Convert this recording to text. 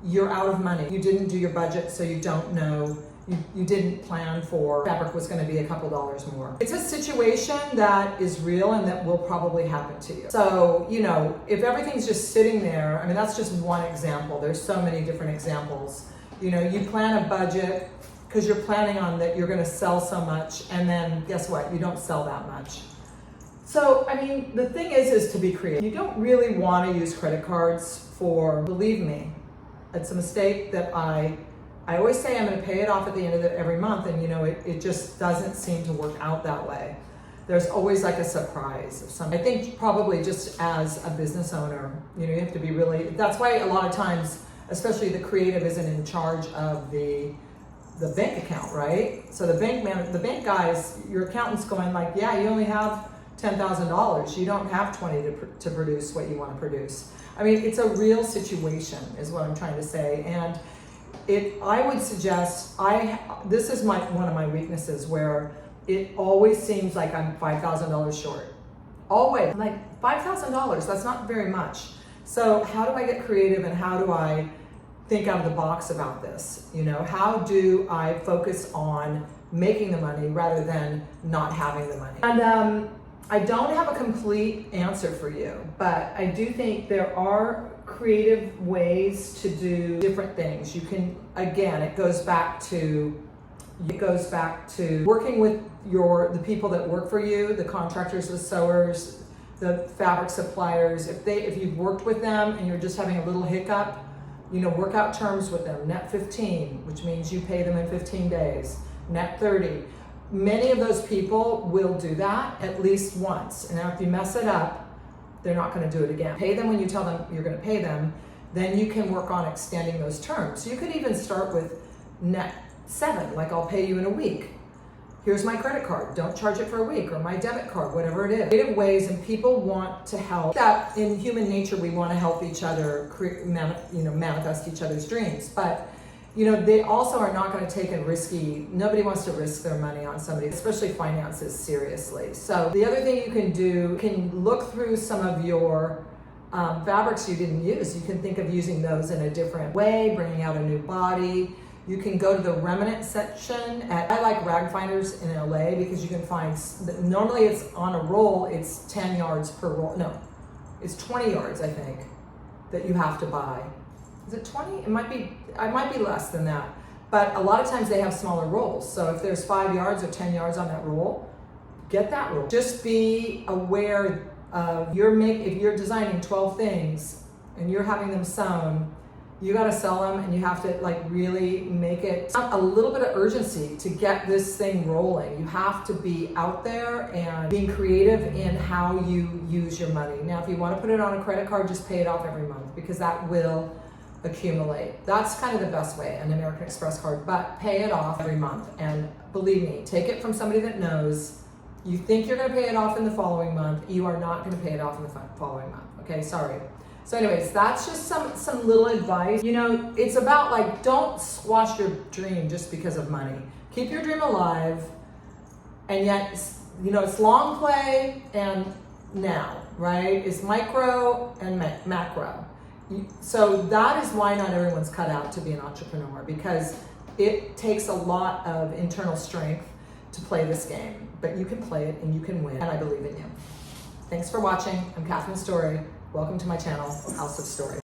you're out of money. You didn't do your budget, so you don't know. You didn't plan for fabric was going to be a couple dollars more. It's a situation that is real and that will probably happen to you. So, if everything's just sitting there, I mean, that's just one example. There's so many different examples. You plan a budget because you're planning on that you're going to sell so much, and then guess what? You don't sell that much. So, I mean, the thing is to be creative. You don't really want to use credit cards for, believe me, it's a mistake that I always say I'm going to pay it off at the end of every month, and it just doesn't seem to work out that way. There's always like a surprise of something. I think probably just as a business owner, you have to be really, that's why a lot of times, especially the creative isn't in charge of the bank account, right? So the bank guys, your accountant's going like, yeah, you only have $10,000. You don't have 20 to produce what you want to produce. I mean, it's a real situation is what I'm trying to say. And I would suggest, this is one of my weaknesses where it always seems like I'm $5,000 short. Always. I'm like, $5,000, that's not very much. So how do I get creative and how do I think out of the box about this? How do I focus on making the money rather than not having the money? And I don't have a complete answer for you, but I do think there are creative ways to do different things. You can, again, it goes back to working with the people that work for you, the contractors, the sewers, the fabric suppliers. If you've worked with them and you're just having a little hiccup, work out terms with them. Net 15, which means you pay them in 15 days. Net 30. Many of those people will do that at least once. And now if you mess it up, they're not going to do it again. Pay them when you tell them you're going to pay them. Then you can work on extending those terms. You could even start with net 7, like I'll pay you in a week. Here's my credit card. Don't charge it for a week, or my debit card, whatever it is. Creative ways, and people want to help. That in human nature, we want to help each other, manifest each other's dreams. But they also are not going to take a risky, nobody wants to risk their money on somebody, especially finances, seriously. So the other thing you can do, you can look through some of your fabrics you didn't use. You can think of using those in a different way, bringing out a new body. You can go to the remnant section I like Rag Finders in LA because you can find, normally it's on a roll, it's 10 yards per roll. No, it's 20 yards, I think, that you have to buy. Is it 20? It might be less than that. But a lot of times they have smaller rolls. So if there's 5 yards or 10 yards on that roll, get that roll. Just be aware of if you're designing 12 things and you're having them sewn, you got to sell them, and you have to really make it a little bit of urgency to get this thing rolling. You have to be out there and being creative in how you use your money. Now, if you want to put it on a credit card, just pay it off every month because that will accumulate. That's kind of the best way, an American Express card, but pay it off every month. And believe me, take it from somebody that knows. You think you're going to pay it off in the following month, you are not going to pay it off in the following month. Okay, sorry. So anyways, that's just some little advice. It's about don't squash your dream just because of money. Keep your dream alive, and yet, it's long play and now, right? It's micro and macro. So that is why not everyone's cut out to be an entrepreneur, because it takes a lot of internal strength to play this game, but you can play it and you can win, and I believe in you. Thanks for watching. I'm Catherine Story. Welcome to my channel, House of Story.